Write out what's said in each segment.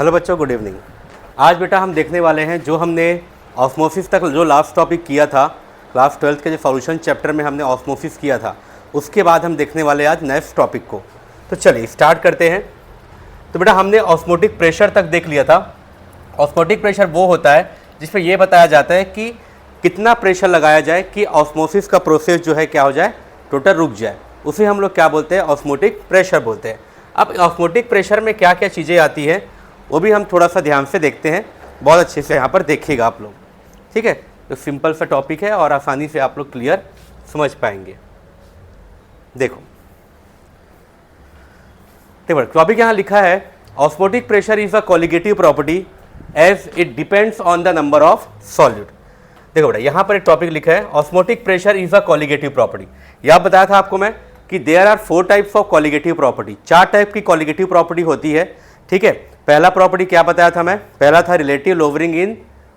Hello बच्चों, good evening. आज बेटा हम देखने वाले हैं जो हमने ऑस्मोसिस तक जो लास्ट टॉपिक किया था, क्लास 12th के जो सॉल्यूशन चैप्टर में हमने ऑस्मोसिस किया था, उसके बाद हम देखने वाले आज नेक्स्ट टॉपिक को। तो चलिए स्टार्ट करते हैं। तो बेटा हमने ऑस्मोटिक प्रेशर तक देख लिया था। ऑस्मोटिक प्रेशर वो होता है जिसमें ये बताया जाता है कि कितना प्रेशर लगाया जाए कि ऑस्मोसिस का प्रोसेस जो है क्या हो जाए, टोटल रुक जाए। उसे हम लोग क्या बोलते हैं, ऑस्मोटिक प्रेशर बोलते हैं। अब ऑस्मोटिक प्रेशर में क्या क्या चीज़ें आती हैं वो भी हम थोड़ा सा ध्यान से देखते हैं। बहुत अच्छे से यहाँ पर देखिएगा आप लोग, ठीक है। तो सिंपल सा टॉपिक है और आसानी से आप लोग क्लियर समझ पाएंगे। देखो टॉपिक यहाँ लिखा है, osmotic pressure is a colligative property as it depends on the number of solute. देखो बेटा यहाँ पर एक टॉपिक लिखा है, osmotic pressure is a colligative property. यह बताया था आपको मैं कि there are 4 types of colligative property. 4 type की कोलिगेटिव प्रॉपर्टी होती है, ठीक है। पहला प्रॉपर्टी क्या बताया था मैं, पहला था relative lowering in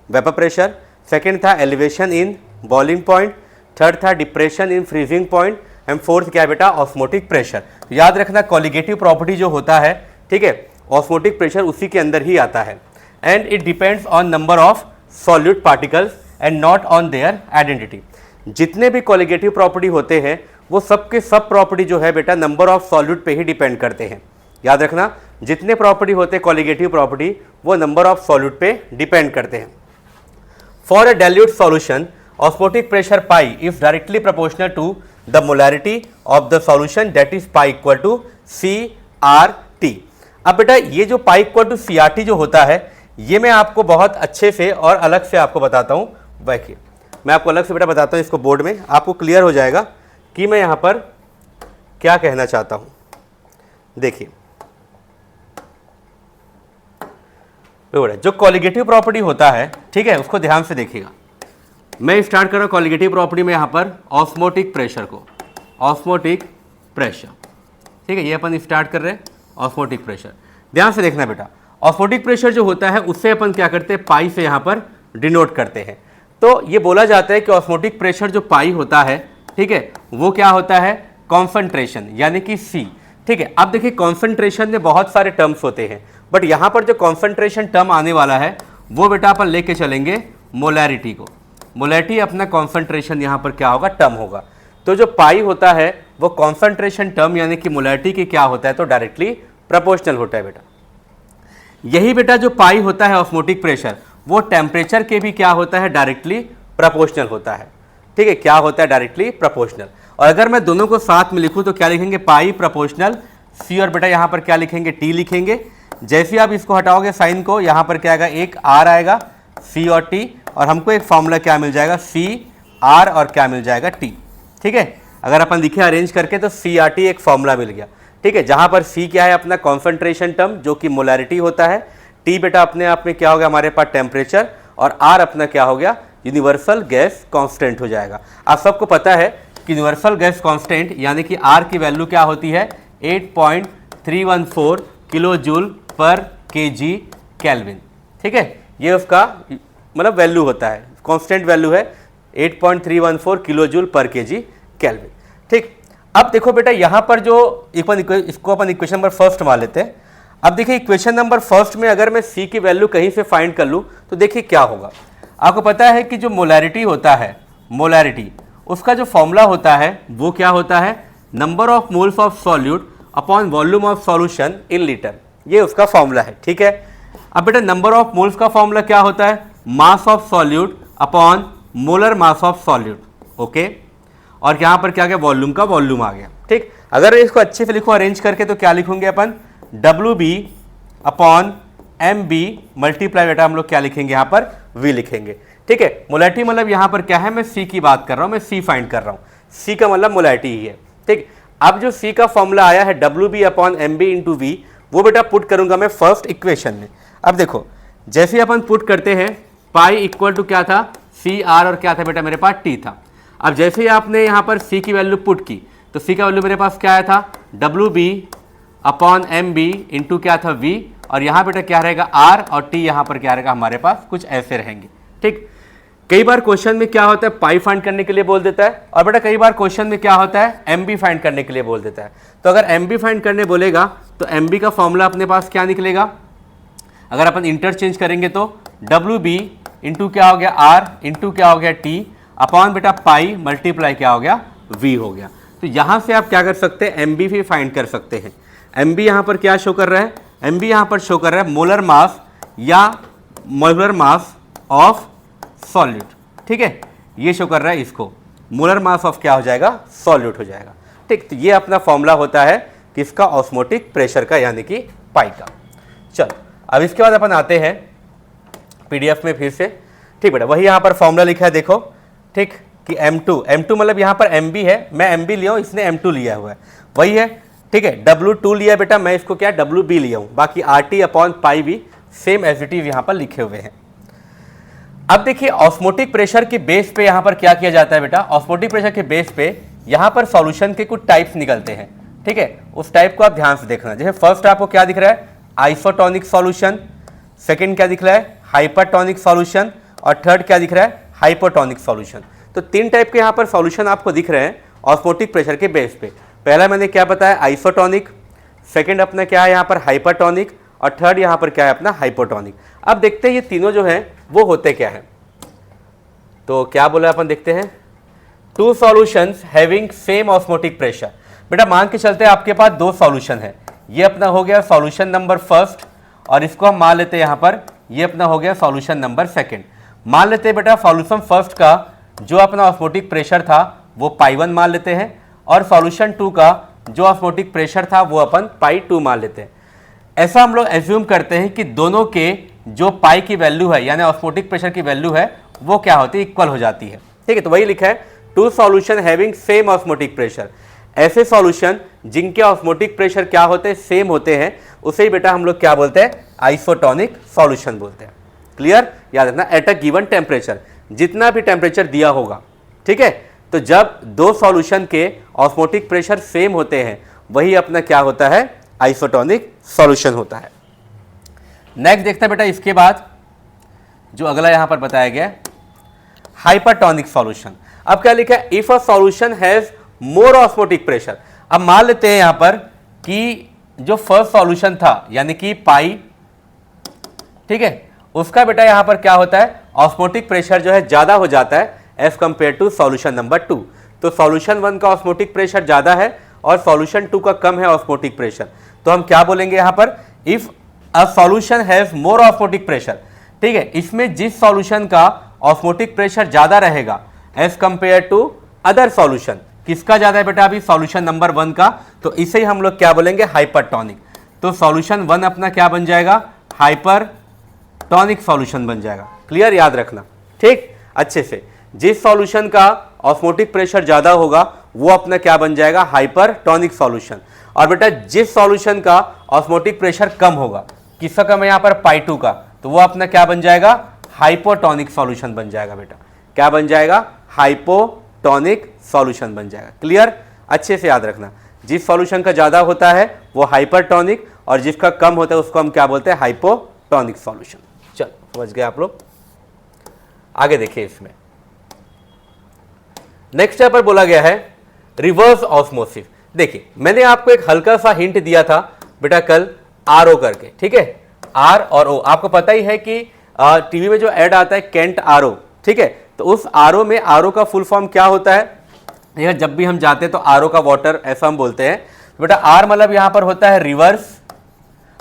vapour pressure, second था elevation in boiling point, third था depression in freezing point, and fourth क्या बेटा, ऑस्मोटिक प्रेशर। तो याद रखना कोलिगेटिव प्रॉपर्टी जो होता है, ठीक है, ऑस्मोटिक प्रेशर उसी के अंदर ही आता है। And it depends on number of solute particles and not on their identity. जितने भी कोलिगेटिव प्रॉपर्टी होते हैं वो सबके सब प्रॉपर्टी जो है बेटा नंबर ऑफ सॉल्यूट पे ही डिपेंड करते हैं। याद रखना, जितने प्रॉपर्टी होते हैं कोलिगेटिव प्रॉपर्टी वो नंबर ऑफ सॉल्यूट पे डिपेंड करते हैं। For a dilute solution osmotic pressure pi is directly proportional to the molarity of the solution, that is pi equal to CRT। अब बेटा ये जो पाई इक्वल टू CRT जो होता है, ये मैं आपको बहुत अच्छे से और अलग से आपको बताता हूँ। देखिए मैं आपको अलग से बेटा बताता हूँ, इसको बोर्ड में आपको क्लियर हो जाएगा कि मैं यहाँ पर क्या कहना चाहता हूँ। देखिए जो कोलिगेटिव प्रॉपर्टी होता है, ठीक है, उसको ध्यान से देखिएगा। मैं स्टार्ट कर रहा हूँ कोलिगेटिव प्रॉपर्टी में यहाँ पर ऑस्मोटिक प्रेशर को, ऑस्मोटिक प्रेशर, ठीक है, ये अपन स्टार्ट कर रहे हैं ऑस्मोटिक प्रेशर। ध्यान से देखना बेटा, ऑस्मोटिक प्रेशर जो होता है उससे अपन क्या करते हैं, पाई से यहाँ पर डिनोट करते हैं। तो ये बोला जाता है कि ऑस्मोटिक प्रेशर जो पाई होता है, ठीक है, वो क्या होता है, कॉन्सेंट्रेशन यानी कि C, ठीक है। अब देखिए कॉन्सेंट्रेशन में बहुत सारे टर्म्स होते हैं, बट यहाँ पर जो कॉन्सेंट्रेशन टर्म आने वाला है वो बेटा अपन लेके चलेंगे मोलैरिटी को। मोलैरिटी अपना कॉन्सेंट्रेशन यहाँ पर क्या होगा, टर्म होगा। तो जो पाई होता है वो कॉन्सेंट्रेशन टर्म यानी कि मोलैरिटी की क्या होता है, तो डायरेक्टली प्रोपोर्शनल होता है बेटा। यही बेटा जो पाई होता है ऑस्मोटिक प्रेशर, वो टेम्परेचर के भी क्या होता है, डायरेक्टली प्रोपोर्शनल होता है, ठीक है। क्या होता है, डायरेक्टली प्रोपोर्शनल। और अगर मैं दोनों को साथ में लिखूं तो क्या लिखेंगे, पाई प्रोपोर्शनल C, और बेटा यहाँ पर क्या लिखेंगे, T लिखेंगे। जैसे आप इसको हटाओगे साइन को, यहाँ पर क्या आएगा, एक R आएगा, C और T, और हमको एक फॉर्मूला क्या मिल जाएगा, CR और क्या मिल जाएगा, T, ठीक है। अगर अपन लिखे अरेंज करके तो CRT एक फॉर्मूला मिल गया, ठीक है, जहाँ पर C क्या है, अपना कॉन्सेंट्रेशन टर्म जो कि मोलैरिटी होता है, T बेटा अपने आप में क्या हो गया हमारे पास टेम्परेचर, और R अपना क्या हो गया, यूनिवर्सल गैस कांस्टेंट हो जाएगा। आप सबको पता है कि यूनिवर्सल गैस कांस्टेंट यानी कि R की वैल्यू क्या होती है, 8.314 किलो जूल पर kg केल्विन, ठीक है। ये उसका मतलब वैल्यू होता है, कांस्टेंट वैल्यू है 8.314 किलो जूल पर kg केल्विन, ठीक। अब देखो बेटा यहाँ पर जो इसको अपन इक्वेशन नंबर फर्स्ट मान लेते हैं। अब देखिए इक्वेशन नंबर फर्स्ट में अगर मैं C की वैल्यू कहीं से फाइंड कर लूँ तो देखिए क्या होगा। आपको पता है कि जो मोलैरिटी होता है, मोलैरिटी उसका जो फॉर्मूला होता है वो क्या होता है, number of moles of solute upon volume of solution in litre, ये उसका फॉर्मूला है, ठीक है। अब बेटा नंबर ऑफ मोल्स का फॉर्मूला क्या होता है, mass of solute upon molar mass of solute, okay. और यहाँ पर क्या गया, वॉल्यूम का वॉल्यूम आ गया, ठीक। अगर इसको अच्छे से लिखो अरेंज करके तो क्या लिखेंगे अपन, WB अपॉन MB मल्टीप्लाई बेटा हम लोग क्या लिखेंगे, यहाँ पर V लिखेंगे, ठीक है। मोलैरिटी मतलब यहाँ पर क्या है, मैं C की बात कर रहा हूँ, मैं C फाइंड कर रहा हूँ, C का मतलब मोलैरिटी ही है, ठीक। अब जो C का फॉर्मूला आया है WB upon MB into V, वो बेटा पुट करूंगा मैं फर्स्ट इक्वेशन में। अब देखो जैसे अपन पुट करते हैं, पाई इक्वल टू क्या था, CR, और क्या था बेटा मेरे पास T था। अब जैसे ही आपने यहाँ पर C की वैल्यू पुट की तो C का वैल्यू मेरे पास क्या आया था, WB अपॉन MB इंटू क्या था V, और यहाँ बेटा क्या रहेगा R, और T यहाँ पर क्या रहेगा हमारे पास कुछ ऐसे रहेंगे, ठीक। कई बार क्वेश्चन में क्या होता है, पाई फाइंड करने के लिए बोल देता है, और बेटा कई बार क्वेश्चन में क्या होता है, MB फाइंड करने के लिए बोल देता है। तो अगर MB फाइंड करने बोलेगा तो MB का फॉर्मूला अपने पास क्या निकलेगा, अगर अपन इंटरचेंज करेंगे तो डब्ल्यू बी इंटू क्या हो गया आर इंटू क्या हो गया टी अपॉन बेटा पाई मल्टीप्लाई क्या हो गया वी हो गया। तो यहाँ से आप क्या कर सकते हैं, एम बी भी फाइंड कर सकते हैं। एम बी यहाँ पर क्या शो कर रहा है, एम बी यहाँ पर शो कर रहा है मोलर मास या मोलर मास ऑफ सॉल्यूट, ठीक है, ये शो कर रहा है इसको, मोलर मास ऑफ क्या हो जाएगा, सॉल्यूट हो जाएगा, ठीक। तो ये अपना फॉर्मूला होता है किसका, ऑस्मोटिक प्रेशर का, यानी कि पाई का। चलो अब इसके बाद अपन आते हैं पीडीएफ में फिर से, ठीक बेटा, वही यहाँ पर फॉर्मूला लिखा है देखो, ठीक, कि M2 मतलब यहाँ पर MB है, मैं MB लिया हूँ, इसने M2 लिया हुआ है, वही है, ठीक है। W2 लिया बेटा, मैं इसको क्या WB लिया हूँ, बाकी RT अपॉन पाई भी सेम एज इट इज यहाँ पर लिखे हुए हैं। अब देखिए ऑस्मोटिक प्रेशर के बेस पे यहाँ पर क्या किया जाता है बेटा, ऑस्मोटिक प्रेशर के बेस पे यहाँ पर सॉल्यूशन के कुछ टाइप्स निकलते हैं, ठीक है, उस टाइप को आप ध्यान से देखना। जैसे फर्स्ट आपको क्या दिख रहा है, आइसोटोनिक सॉल्यूशन, सेकंड क्या दिख रहा है, हाइपरटोनिक सॉल्यूशन, और थर्ड क्या दिख रहा है, हाइपोटोनिक सॉल्यूशन। तो तीन टाइप के यहाँ पर सॉल्यूशन आपको दिख रहे हैं ऑस्मोटिक प्रेशर के बेस पे। पहला मैंने क्या बताया, आइसोटोनिक, सेकंड अपना क्या है यहाँ पर हाइपरटोनिक, और थर्ड यहाँ पर क्या है अपना हाइपोटोनिक। अब देखते हैं ये तीनों जो हैं वो होते क्या है। तो क्या बोला अपन, देखते हैं, two solutions having same osmotic pressure. बेटा मान के चलते हैं आपके पास दो सॉल्यूशन है, ये अपना हो गया सॉल्यूशन नंबर फर्स्ट, और इसको हम मान लेते हैं यहाँ पर, ये अपना हो गया सॉल्यूशन नंबर सेकंड। मान लेते हैं बेटा सॉल्यूशन फर्स्ट का जो अपना ऑस्मोटिक प्रेशर था वो पाई 1 मान लेते हैं, और सॉल्यूशन 2 का जो ऑस्मोटिक प्रेशर था वो अपन पाई 2 मान लेते हैं। ऐसा हम लोग एज्यूम करते हैं कि दोनों के जो पाई की वैल्यू है यानी ऑस्मोटिक प्रेशर की वैल्यू है वो क्या होती है, इक्वल हो जाती है, ठीक है। तो वही लिखा है, two solution having same osmotic pressure. ऐसे सॉल्यूशन जिनके ऑस्मोटिक प्रेशर क्या होते हैं, सेम होते हैं, उसे ही बेटा हम लोग क्या बोलते हैं, आइसोटोनिक सॉल्यूशन बोलते हैं। क्लियर, याद रखना, एट अ गिवन टेम्परेचर, जितना भी टेम्परेचर दिया होगा, ठीक है। तो जब दो सॉल्यूशन के ऑस्मोटिक प्रेशर सेम होते हैं वही अपना क्या होता है, आइसोटोनिक सॉल्यूशन होता है। नेक्स्ट देखते हैं बेटा इसके बाद जो अगला यहां पर बताया गया हाइपरटोनिक सॉल्यूशन। अब क्या लिखा है, if a solution has more osmotic pressure. अब मान लेते हैं यहां पर कि जो फर्स्ट सॉल्यूशन था यानी कि पाई, ठीक है, उसका बेटा यहां पर क्या होता है, ऑस्मोटिक प्रेशर जो है ज्यादा हो जाता है as compare to solution number 2। तो सॉल्यूशन 1 का ऑस्मोटिक प्रेशर ज्यादा है और सॉल्यूशन 2 का कम है ऑस्मोटिक प्रेशर। तो हम क्या बोलेंगे यहां पर, if a solution has more osmotic pressure, ठीक है, इसमें जिस सॉल्यूशन का ऑस्मोटिक प्रेशर ज्यादा रहेगा as compare to other solution, किसका ज्यादा है बेटा, अभी सॉल्यूशन नंबर 1 का, तो इसे ही हम लोग क्या बोलेंगे, हाइपरटोनिक। तो सॉल्यूशन 1 अपना क्या बन जाएगा, हाइपरटोनिक सॉल्यूशन बन जाएगा। क्लियर, याद रखना, ठीक, अच्छे से। जिस सॉल्यूशन का ऑस्मोटिक प्रेशर ज्यादा होगा वो अपना क्या बन जाएगा, हाइपरटोनिक सॉल्यूशन। और बेटा जिस सॉल्यूशन का ऑस्मोटिक प्रेशर कम होगा, किसका कम है यहाँ पर, पाई 2 का, तो वो अपना क्या बन जाएगा, हाइपोटोनिक सॉल्यूशन बन जाएगा बेटा। क्या बन जाएगा, हाइपोटोनिक सॉल्यूशन बन जाएगा। क्लियर, अच्छे से याद रखना, जिस सॉल्यूशन का ज्यादा होता है वो हाइपरटोनिक और जिसका कम होता है उसको हम क्या बोलते हैं, हाइपोटोनिक सॉल्यूशन। चलो समझ गए आप लोग, आगे देखिए इसमें नेक्स्ट यहाँ पर बोला गया है रिवर्स ऑस्मोसिस। देखिए मैंने आपको एक हल्का सा हिंट दिया था बेटा कल, आरओ करके, ठीक है, आर और ओ। आपको पता ही है कि टीवी में जो ऐड आता है केंट आरओ, ठीक है, तो उस आरओ में आरओ का फुल फॉर्म क्या होता है, यह जब भी हम जाते हैं तो आरओ का वाटर ऐसा हम बोलते हैं। बेटा आर मतलब यहां पर होता है रिवर्स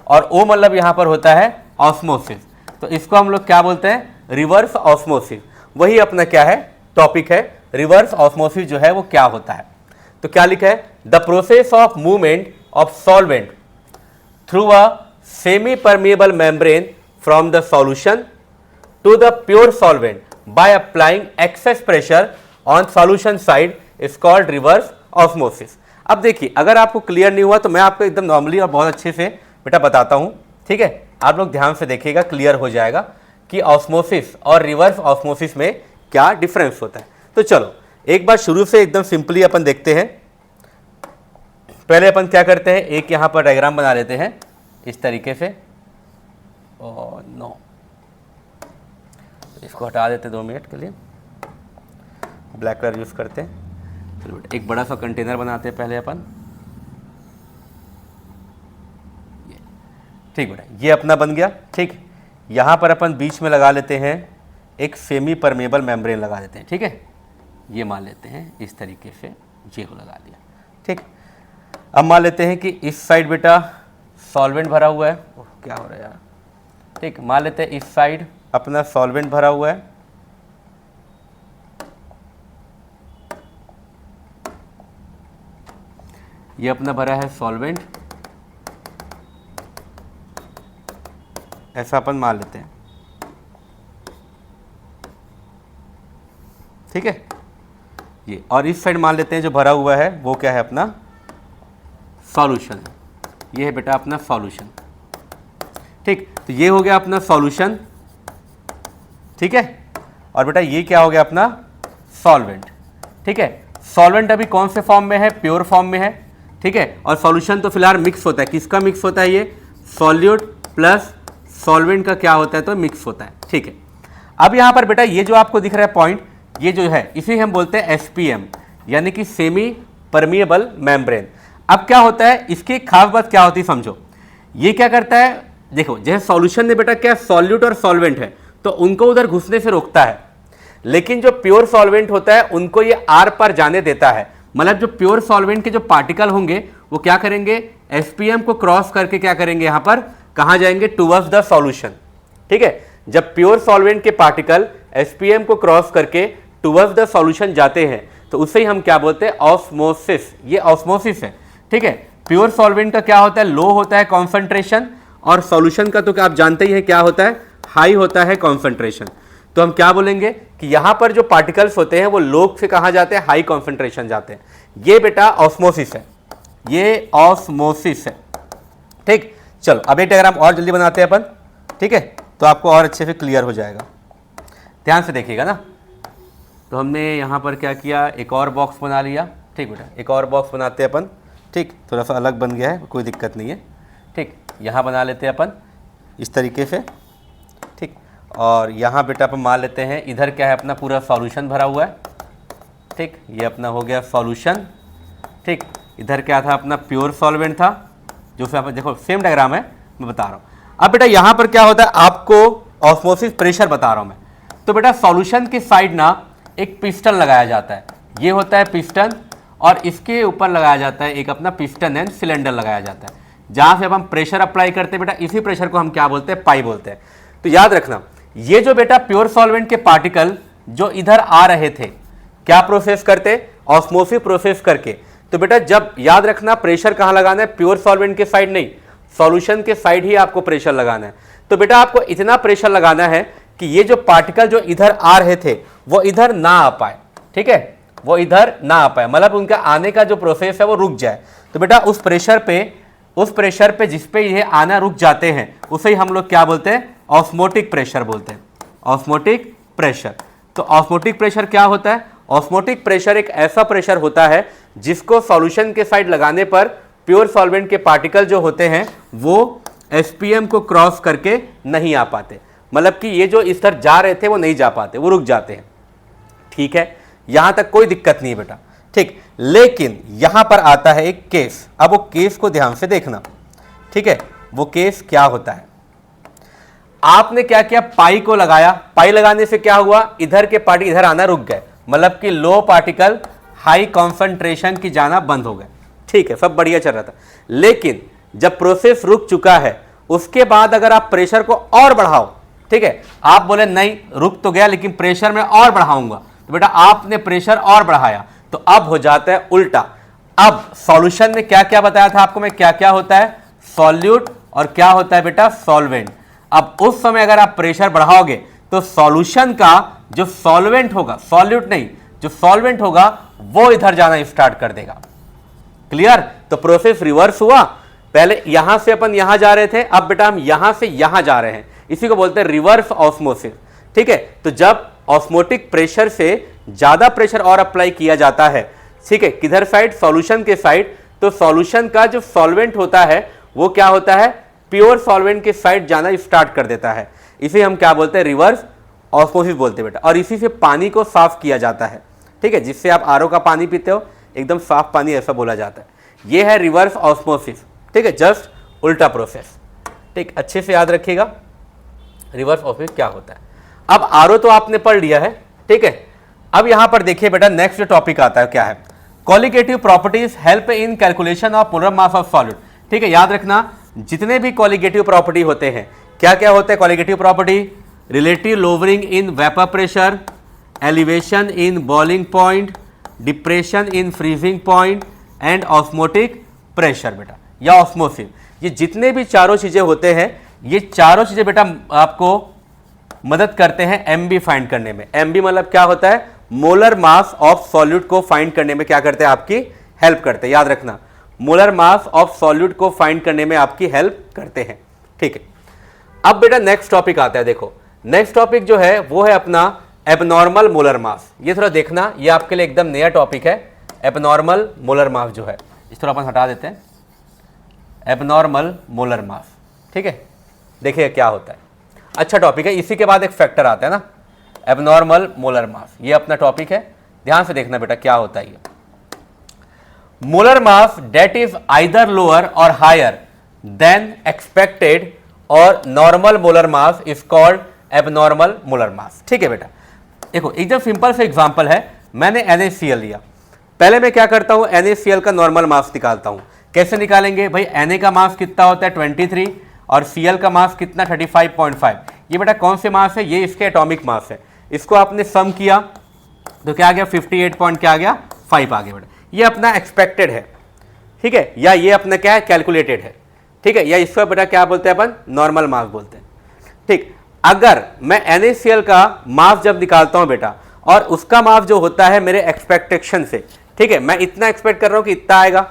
और ओ मतलब यहां पर होता है ऑस्मोसिस, तो इसको हम लोग क्या बोलते हैं, रिवर्स ऑस्मोसिस। वही अपना क्या है, टॉपिक है, रिवर्स ऑस्मोसिस जो है वो क्या होता है। तो क्या लिखा है, the process of movement of solvent through a semi permeable membrane from the solution to the pure solvent by applying excess pressure on solution side is called reverse osmosis. अब देखिए अगर आपको क्लियर नहीं हुआ तो मैं आपको एकदम नॉर्मली और बहुत अच्छे से बेटा बताता हूं, ठीक है, आप लोग ध्यान से देखिएगा, क्लियर हो जाएगा कि ऑस्मोसिस और रिवर्स ऑस्मोसिस में क्या डिफरेंस होता है। तो चलो एक बार शुरू से एकदम सिंपली अपन देखते हैं। पहले अपन क्या करते हैं, एक यहां पर डायग्राम बना लेते हैं इस तरीके से, और नो इसको हटा देते 2 मिनट के लिए, ब्लैक कलर यूज करते हैं। चलो एक बड़ा सा कंटेनर बनाते हैं पहले अपन, ठीक बेटा, ये अपना बन गया, ठीक। यहाँ पर अपन बीच में लगा लेते हैं एक सेमी परमेबल मेम्ब्रेन लगा देते हैं, ठीक है। ये मान लेते हैं इस तरीके से, ये को लगा दिया, ठीक। अब मान लेते हैं कि इस साइड बेटा सॉल्वेंट भरा हुआ है, क्या हो रहा है यार, ठीक। मान लेते हैं इस साइड अपना सॉल्वेंट भरा हुआ है, ये अपना भरा है सॉल्वेंट, ऐसा अपन मान लेते हैं, ठीक है। ये और इस साइड मान लेते हैं जो भरा हुआ है वो क्या है अपना सॉल्यूशन, ये है बेटा अपना सॉल्यूशन, ठीक। तो ये हो गया अपना सॉल्यूशन, ठीक है। और बेटा ये क्या हो गया अपना सॉल्वेंट, ठीक है। सॉल्वेंट अभी कौन से फॉर्म में है, प्योर फॉर्म में है, ठीक है। और सॉल्यूशन तो फिलहाल मिक्स होता है, किसका मिक्स होता है, ये सॉल्यूट प्लस सॉल्वेंट का क्या होता है, तो मिक्स होता है, ठीक है। अब यहाँ पर बेटा ये जो आपको दिख रहा है पॉइंट, ये जो है इसे हम बोलते हैं एसपीएम, यानी कि सेमी परमिएबल मेम्ब्रेन। अब क्या होता है, इसकी खास बात क्या होती है समझो। ये क्या करता है, देखो जैसे सॉल्यूशन में बेटा क्या सॉल्यूट और सॉल्वेंट है तो उनको उधर घुसने से रोकता है, लेकिन जो प्योर सॉल्वेंट होता है उनको ये आर पर जाने देता है। मतलब जो प्योर सॉल्वेंट के जो पार्टिकल होंगे वो क्या करेंगे, एसपीएम को क्रॉस करके क्या करेंगे, यहाँ पर कहाँ जाएंगे, टुवर्ड्स द सॉल्यूशन, ठीक है। जब प्योर सॉल्वेंट के पार्टिकल एसपीएम को क्रॉस करके टुवर्ड्स द सॉल्यूशन जाते हैं तो उसे ही हम क्या बोलते हैं, ऑस्मोसिस। ये ऑस्मोसिस है, ठीक है। प्योर सॉल्वेंट का क्या होता है, लो होता है कॉन्सेंट्रेशन, और सॉल्यूशन का तो क्या आप जानते ही हैं क्या होता है, हाई होता है कॉन्सेंट्रेशन। तो हम क्या बोलेंगे कि यहाँ पर जो पार्टिकल्स होते हैं वो लो से कहाँ जाते हैं, हाई कॉन्सेंट्रेशन जाते हैं। ये बेटा ऑस्मोसिस है, ये ऑस्मोसिस है, ठीक। चलो अब एक डायग्राम और जल्दी बनाते हैं अपन, ठीक है, तो आपको और अच्छे से क्लियर हो जाएगा। ध्यान से देखिएगा ना। तो हमने यहाँ पर क्या किया, एक और बॉक्स बना लिया, ठीक बेटा, एक और बॉक्स बनाते हैं अपन, ठीक। थोड़ा सा अलग बन गया है, कोई दिक्कत नहीं है, ठीक। यहाँ बना लेते हैं अपन इस तरीके से, ठीक। और यहाँ बेटा अपन मान लेते हैं इधर क्या है, अपना पूरा सॉल्यूशन भरा हुआ है, ठीक। ये अपना हो गया सॉल्यूशन, ठीक। इधर क्या था, अपना प्योर सॉल्वेंट था, जो फिर आप देखो सेम डायग्राम है, मैं बता रहा हूँ। अब बेटा यहाँ पर क्या होता है, आपको ऑस्मोसिस प्रेशर बता रहा हूँ मैं। तो बेटा सॉल्यूशन की साइड ना एक पिस्टन लगाया जाता है, ये होता है पिस्टन, और इसके ऊपर लगाया जाता है एक अपना पिस्टन एंड सिलेंडर लगाया जाता है, जहाँ से अब हम प्रेशर अप्लाई करते हैं बेटा, इसी प्रेशर को हम क्या बोलते हैं, पाई बोलते हैं। तो याद रखना, ये जो बेटा प्योर सॉल्वेंट के पार्टिकल जो इधर आ रहे थे, क्या प्रोसेस करते, ऑस्मोसिस प्रोसेस करके। तो बेटा जब याद रखना प्रेशर कहाँ लगाना है, प्योर सॉल्वेंट के साइड नहीं, सॉल्यूशन के साइड ही आपको प्रेशर लगाना है। तो बेटा आपको इतना प्रेशर लगाना है कि ये जो पार्टिकल जो इधर आ रहे थे वो इधर ना आ पाए, ठीक है, वो इधर ना आ पाए, मतलब उनका आने का जो प्रोसेस है वो रुक जाए। तो बेटा उस प्रेशर पे जिस पे ये आना रुक जाते हैं उसे ही हम लोग क्या बोलते हैं, ऑस्मोटिक प्रेशर बोलते हैं, ऑस्मोटिक प्रेशर। तो ऑस्मोटिक प्रेशर क्या होता है, ऑस्मोटिक प्रेशर एक ऐसा प्रेशर होता है जिसको सॉल्यूशन के साइड लगाने पर प्योर सॉल्वेंट के पार्टिकल जो होते हैं वो एसपीएम को क्रॉस करके नहीं आ पाते, मतलब कि ये जो इस तरह जा रहे थे वो नहीं जा पाते, वो रुक जाते हैं, ठीक है। यहां तक कोई दिक्कत नहीं है बेटा, ठीक। लेकिन यहां पर आता है एक केस, अब वो केस को ध्यान से देखना, ठीक है। वो केस क्या होता है, आपने क्या किया, पाई को लगाया, पाई लगाने से क्या हुआ, इधर के पार्टिकल इधर आना रुक गए, मतलब कि लो पार्टिकल हाई कॉन्सेंट्रेशन की जाना बंद हो गए, ठीक है, सब बढ़िया चल रहा था। लेकिन जब प्रोसेस रुक चुका है उसके बाद अगर आप प्रेशर को और बढ़ाओ, ठीक है, आप बोले नहीं रुक तो गया लेकिन प्रेशर में और बढ़ाऊंगा, तो बेटा आपने प्रेशर और बढ़ाया तो अब हो जाता है उल्टा। अब सॉल्यूशन में क्या क्या बताया था आपको मैं, क्या क्या होता है, सॉल्यूट और क्या होता है बेटा, सॉल्वेंट। अब उस समय अगर आप प्रेशर बढ़ाओगे तो सॉल्यूशन का जो सॉल्वेंट होगा, सॉल्यूट नहीं, जो सॉल्वेंट होगा वो इधर जाना स्टार्ट कर देगा, क्लियर। तो प्रोसेस रिवर्स हुआ, पहले यहां से अपन यहां जा रहे थे, अब बेटा हम यहां से यहां जा रहे हैं, इसी को बोलते हैं रिवर्स ऑस्मोसिस, ठीक है। तो जब ऑस्मोटिक प्रेशर से ज्यादा प्रेशर और अप्लाई किया जाता है, ठीक है, किधर साइड, सॉल्यूशन के साइड, तो सॉल्यूशन का जो सॉल्वेंट होता है वो क्या होता है, प्योर सॉल्वेंट के साइड जाना स्टार्ट कर देता है, इसे हम क्या बोलते हैं, रिवर्स ऑस्मोसिस बोलते हैं बेटा। और इसी से पानी को साफ किया जाता है, ठीक है, जिससे आप आरओ का पानी पीते हो एकदम साफ पानी, ऐसा बोला जाता है। ये है रिवर्स ऑस्मोसिस, ठीक है, जस्ट उल्टा प्रोसेस, ठीक, अच्छे से याद रखिएगा। रिवर्स ऑस्मोसिस क्या होता है। अब आरओ तो आपने पढ़ लिया है, ठीक है। अब यहां पर देखिए बेटा, नेक्स्ट जो टॉपिक आता है क्या है, colligative properties help in calculation of molar mass of solid. ठीक है, याद रखना जितने भी कॉलिगेटिव प्रॉपर्टी होते हैं, क्या क्या होते हैं colligative property, relative lowering in vapour pressure, elevation in boiling point, depression in freezing point and osmotic pressure बेटा, या ऑस्मोसिस। ये जितने भी चारों चीजें होते हैं, ये चारों चीजें बेटा आपको मदद करते हैं एमबी फाइंड करने में। एमबी मतलब क्या होता है, मोलर मास ऑफ सॉल्यूट को फाइंड करने में क्या करते हैं, आपकी हेल्प करते हैं। याद रखना, मोलर मास ऑफ सॉल्यूट को फाइंड करने में आपकी हेल्प करते हैं। ठीक है, अब बेटा नेक्स्ट टॉपिक आता है। देखो नेक्स्ट टॉपिक जो है वो है अपना एबनॉर्मल मोलर मास। ये थोड़ा देखना, ये आपके लिए एकदम नया टॉपिक है। एबनॉर्मल मोलर मास जो है, इस थोड़ा अपन हटा देते हैं, एबनॉर्मल मोलर मास। ठीक है, देखिए क्या होता है, अच्छा टॉपिक है। इसी के बाद एक फैक्टर आता है ना, एबनॉर्मल मोलर मास, ये अपना टॉपिक है, ध्यान से देखना बेटा क्या होता है ये। Molar mass that is either lower और हायर देन एक्सपेक्टेड और normal molar mass is called abnormal molar mass. ठीक है बेटा, देखो एकदम सिंपल से एग्जांपल है, मैंने NaCl लिया। पहले मैं क्या करता हूं, NaCl का नॉर्मल मास निकालता हूं। कैसे निकालेंगे भाई, Na का मास कितना होता है 23 और Cl का मास कितना 35.5। ये बेटा कौन से मास है, ये इसके एटॉमिक मास है। इसको आपने सम किया तो क्या आ गया, 58 पॉइंट क्या आ गया 5 आ गया बेटा। ये अपना एक्सपेक्टेड है, ठीक है, या ये अपना क्या है कैलकुलेटेड है। ठीक है, या इसको बेटा क्या बोलते हैं अपन, नॉर्मल मास बोलते हैं। ठीक, अगर मैं NaCl का मास जब निकालता हूं बेटा, और उसका मास जो होता है मेरे एक्सपेक्टेशन से, ठीक है, मैं इतना एक्सपेक्ट कर रहा हूं कि इतना आएगा,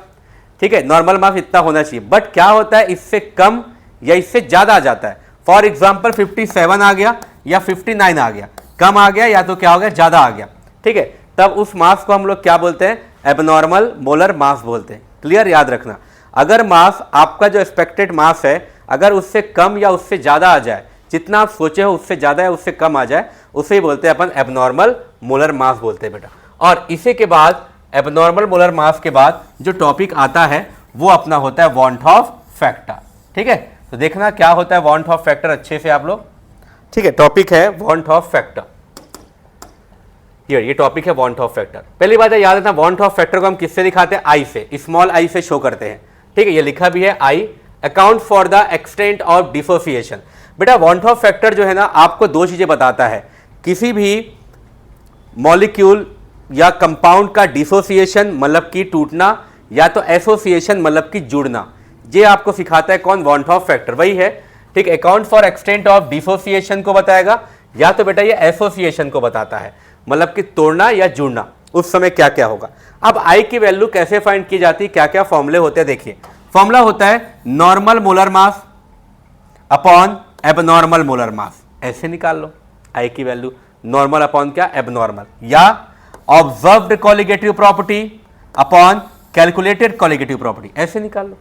ठीक है, नॉर्मल मास इतना होना चाहिए, बट क्या होता है इससे कम या इससे ज्यादा आ जाता है। फॉर एग्जाम्पल 57 आ गया या 59 आ गया, कम आ गया या तो क्या हो गया ज्यादा आ गया। ठीक है, तब उस मास को हम लोग क्या बोलते हैं, एबनॉर्मल मोलर मास बोलते हैं। क्लियर, याद रखना, अगर मास आपका जो एक्सपेक्टेड मास है अगर उससे कम या उससे ज्यादा आ जाए, जितना आप सोचे हो उससे ज्यादा या उससे कम आ जाए, उसे ही बोलते हैं अपन एबनॉर्मल मोलर मास बोलते हैं बेटा। और इसी के बाद एबनॉर्मल मोलर मास के बाद जो टॉपिक आता है वो अपना होता है वांट ऑफ फैक्टर। ठीक है, तो देखना क्या होता है वांट ऑफ फैक्टर अच्छे से आप लोग। ठीक है, टॉपिक है वांट ऑफ फैक्टर। ये टॉपिक है वांट ऑफ फैक्टर। पहली बात है याद रखना, वांट ऑफ फैक्टर को हम किससे दिखाते हैं, आई से, स्मॉल आई से शो करते हैं। ठीक है, ये लिखा भी है i, account for the extent of dissociation. बेटा वांट ऑफ फैक्टर जो है ना आपको दो चीजें बताता है, किसी भी मॉलिक्यूल या कंपाउंड का डिसोसिएशन मतलब कि टूटना, या तो एसोसिएशन मतलब कि जुड़ना। ये आपको सिखाता है कौन, वांट ऑफ फैक्टर वही है। ठीक, account for extent of dissociation को बताएगा, या तो बेटा ये एसोसिएशन को बताता है, मतलब कि तोड़ना या जुड़ना, उस समय क्या क्या होगा। अब आई की वैल्यू कैसे फाइंड की जाती है, क्या क्या फॉर्मूले होते हैं, देखिए फॉर्मूला होता है normal molar mass upon abnormal molar मास, ऐसे निकाल लो आई की वैल्यू, नॉर्मल अपॉन क्या एबनॉर्मल, या observed colligative property upon calculated colligative property, ऐसे निकाल लो।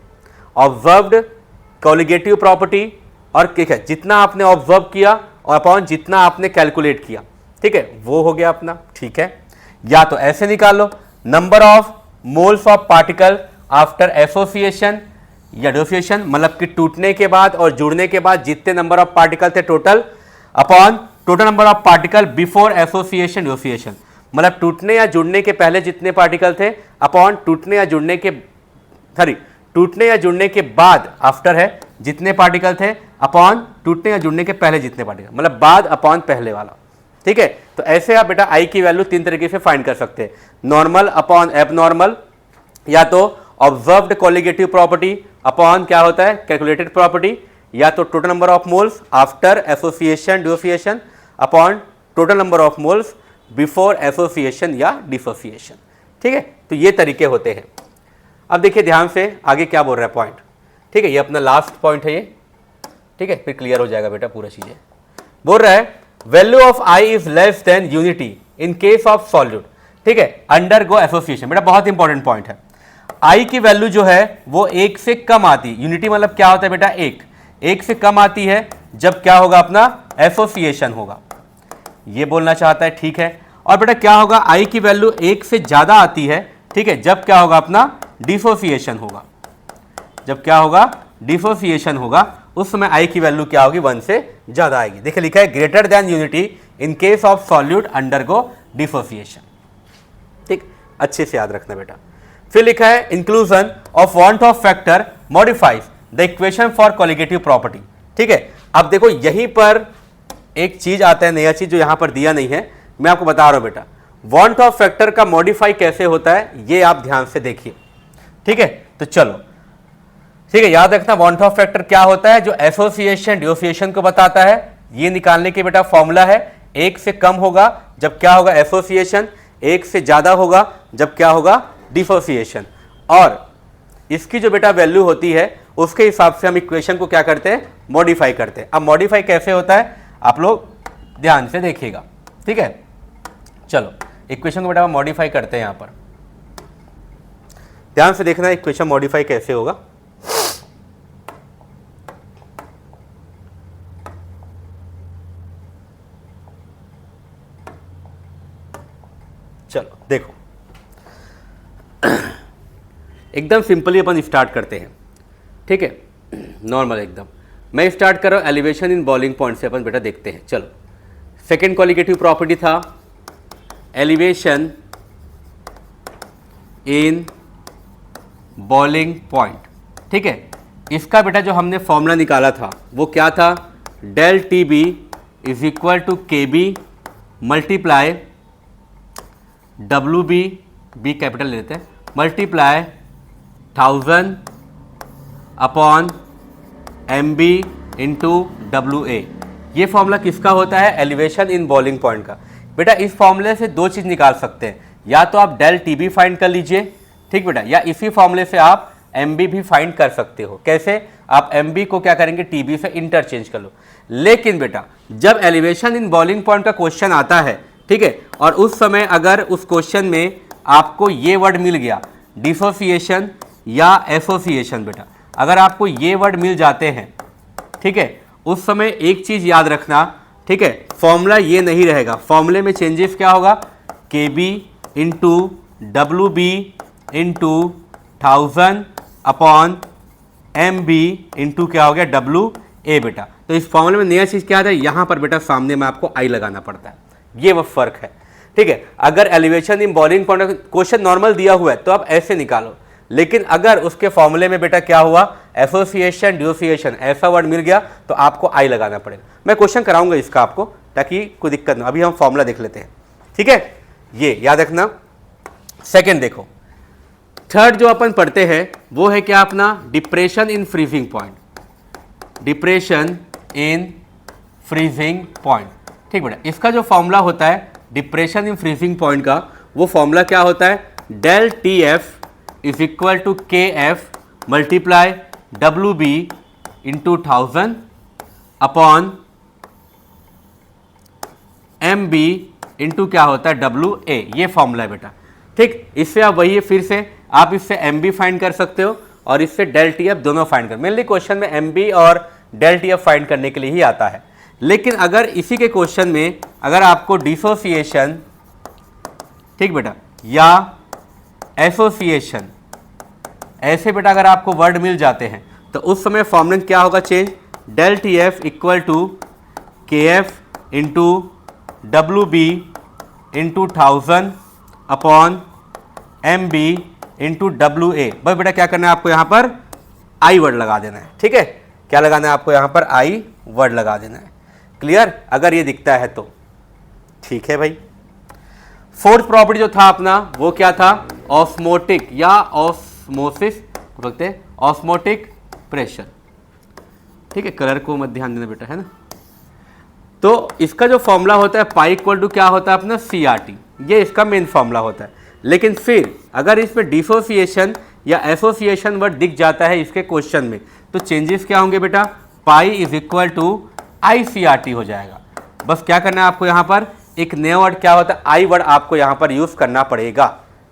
ऑब्जर्व्ड कॉलिगेटिव प्रॉपर्टी और ठीक है जितना आपने ऑब्जर्व किया और अपॉन जितना आपने कैलकुलेट किया, ठीक है, वो हो गया अपना। ठीक है, या तो ऐसे निकाल लो, number of moles of particle after association या डिसोसिएशन, मतलब कि टूटने के बाद और जुड़ने के बाद जितने नंबर ऑफ पार्टिकल थे total, upon total number of particle before association dissociation, मतलब टूटने या जुड़ने के पहले जितने पार्टिकल थे, अपॉन टूटने या जुड़ने के बाद आफ्टर है जितने पार्टिकल थे, अपॉन टूटने या जुड़ने के पहले जितने पार्टिकल, मतलब बाद अपॉन पहले वाला। ठीक है, तो ऐसे आप बेटा आई की वैल्यू तीन तरीके से फाइंड कर सकते हैं, नॉर्मल अपॉन एबनॉर्मल, या तो ऑब्जर्व्ड कॉलिगेटिव प्रॉपर्टी अपॉन क्या होता है कैलकुलेटेड प्रॉपर्टी, या तो total number of moles after association dissociation upon total number of moles before association या डिसोसिएशन। ठीक है, तो ये तरीके होते हैं। अब देखिए ध्यान से आगे क्या बोल रहा है पॉइंट। ठीक है, ये अपना लास्ट पॉइंट है ये। ठीक है, फिर क्लियर हो जाएगा बेटा पूरा चीजें। बोल रहा है value of I is less than unity in case of solute. ठीक है, अंडर गो एसोसिएशन, बेटा बहुत इंपॉर्टेंट पॉइंट है। आई की वैल्यू जो है वो एक से कम आती, यूनिटी मतलब क्या होता है बेटा एक से कम आती है जब क्या होगा अपना एसोसिएशन होगा, ये बोलना चाहता है। ठीक है, और बेटा क्या होगा आई की वैल्यू एक से ज्यादा आती है, ठीक है, जब क्या होगा अपना डिसोसिएशन होगा, जब क्या होगा डिसोसिएशन होगा। उस समय आई की वैल्यू क्या होगी, 1 से ज़्यादा आएगी। देखिए लिखा है greater than unity in case of solute undergo dissociation. ठीक, अच्छे से याद रखना बेटा। फिर लिखा है inclusion of want Hoff factor modifies the equation for colligative property. ठीक है, अब देखो यहीं पर एक चीज आता है, नया चीज जो यहां पर दिया नहीं है, मैं आपको बता रहा हूं बेटा। वांट ऑफ फैक्टर का मॉडिफाई कैसे होता है ये आप ध्यान से देखिए। ठीक है, तो चलो ठीक है, याद रखना वांट ऑफ फैक्टर क्या होता है, जो एसोसिएशन डिसोसिएशन को बताता है। ये निकालने के बेटा फॉर्मूला है, 1 से कम होगा जब क्या होगा एसोसिएशन, 1 से ज्यादा होगा जब क्या होगा डिसोसिएशन। और इसकी जो बेटा वैल्यू होती है उसके हिसाब से हम इक्वेशन को क्या करते हैं, मॉडिफाई करते हैं। अब मॉडिफाई कैसे होता है आप लोग ध्यान से देखिएगा। ठीक है, चलो इक्वेशन को बेटा हम मॉडिफाई करते हैं। यहां पर ध्यान से देखना इक्वेशन मॉडिफाई कैसे होगा। चलो देखो एकदम सिंपली अपन स्टार्ट करते हैं। ठीक है, नॉर्मल एकदम। मैं स्टार्ट कर रहा हूं एलिवेशन इन बॉइलिंग पॉइंट से, अपन बेटा देखते हैं। चलो सेकेंड कॉलिगेटिव प्रॉपर्टी था एलिवेशन इन बॉइलिंग पॉइंट। ठीक है, इसका बेटा जो हमने फॉर्मूला निकाला था वो क्या था, del T B is equal to K B multiply W B, B capital लेते हैं, multiply 1000 upon M B into W A. ये फॉर्मूला किसका होता है, एलिवेशन इन बॉइलिंग पॉइंट का। बेटा इस फॉर्मूले से दो चीज़ निकाल सकते हैं, या तो आप डेल टी बी फाइंड कर लीजिए, ठीक बेटा, या इसी फॉर्मूले से आप एम बी भी फाइंड कर सकते हो। कैसे, आप एम बी को क्या करेंगे टी बी से इंटरचेंज कर लो। लेकिन बेटा जब एलिवेशन इन बॉइलिंग पॉइंट का क्वेश्चन आता है, ठीक है, और उस समय अगर उस क्वेश्चन में आपको ये वर्ड मिल गया डिसोसिएशन या एसोसिएशन, बेटा अगर आपको ये वर्ड मिल जाते हैं, ठीक है, उस समय एक चीज याद रखना, ठीक है, फॉर्मूला ये नहीं रहेगा, फॉर्मूले में चेंजेस क्या होगा, K B into W B into 1000 upon M B into क्या हो गया डब्ल्यू ए। बेटा तो इस फॉर्मूले में नया चीज क्या आता है, यहां पर बेटा सामने में आपको आई लगाना पड़ता है, ये वो फर्क है। ठीक है, अगर elevation in boiling point question normal दिया हुआ है तो आप ऐसे निकालो, लेकिन अगर उसके फॉर्मूले में बेटा क्या हुआ एसोसिएशन डिसोसिएशन ऐसा वर्ड मिल गया तो आपको आई लगाना पड़ेगा। मैं क्वेश्चन कराऊंगा इसका आपको ताकि कोई दिक्कत ना, अभी हम फॉर्मूला देख लेते हैं। ठीक है, ये याद रखना। सेकेंड देखो, थर्ड जो अपन पढ़ते हैं वो है क्या अपना depression in freezing point, depression in freezing point. ठीक बेटा, इसका जो फॉर्मूला होता है डिप्रेशन इन फ्रीजिंग पॉइंट का, वो फॉर्मूला क्या होता है, del T F is equal to K F multiply W B into 1000 upon M B into क्या होता है डब्ल्यू ए। ये फॉर्मूला है बेटा। ठीक, इससे आप वही फिर से आप इससे एम बी फाइंड कर सकते हो और इससे डेल टी एफ दोनों फाइंड कर, मेनली क्वेश्चन में एम बी और डेल टी एफ फाइंड करने के लिए ही आता है। लेकिन अगर इसी के क्वेश्चन में अगर आपको डिसोसिएशन, ठीक बेटा, या एसोसिएशन ऐसे बेटा अगर आपको वर्ड मिल जाते हैं तो उस समय फॉर्मूला क्या होगा change, del T F equal to K F into W B into 1000 upon M B into W A. बस बेटा क्या करना है आपको यहाँ पर आई वर्ड लगा देना है। ठीक है, क्या लगाना है आपको यहाँ पर आई वर्ड लगा देना है। क्लियर, अगर ये दिखता है तो ठीक है भाई। फोर्थ प्रॉपर्टी जो था अपना वो क्या था, ऑस्मोटिक या ऑस्मोसिस बोलते हैं, ऑस्मोटिक प्रेशर। ठीक है, कलर को मत ध्यान देना बेटा, है ना। तो इसका जो फॉर्मूला होता है पाई इक्वल टू क्या होता है अपना सी आर टी, ये इसका मेन फॉर्मूला होता है। लेकिन फिर अगर इसमें डिसोसिएशन या एसोसिएशन वर्ड दिख जाता है इसके क्वेश्चन में तो चेंजेस क्या होंगे बेटा, pi is equal to I C R T हो जाएगा। बस क्या करना है आपको यहाँ पर एक नया वर्ड क्या होता है आई वर्ड आपको यहाँ पर यूज करना पड़ेगा।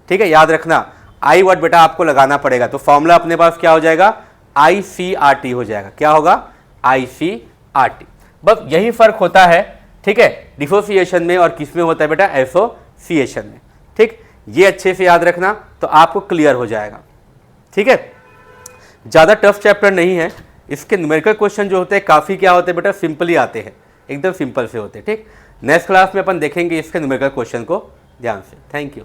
ठीक है, याद रखना आई वर्ड बेटा आपको लगाना पड़ेगा, तो फॉर्मूला अपने पास क्या हो जाएगा आई सी आर टी हो जाएगा। क्या होगा आई सी आर टी। बस यही फर्क होता है, ठीक है, डिसोसिएशन में और किस में होता है बेटा एसोसिएशन में। ठीक, ये अच्छे से याद रखना तो आपको क्लियर हो जाएगा। ठीक है, ज़्यादा टफ चैप्टर नहीं है, इसके न्यूमेरिकल क्वेश्चन जो होते हैं काफ़ी क्या होते हैं बेटा, सिंपल ही आते हैं, एकदम सिंपल से होते हैं। ठीक, नेक्स्ट क्लास में अपन देखेंगे इसके न्यूमेरिकल क्वेश्चन को ध्यान से। Thank you.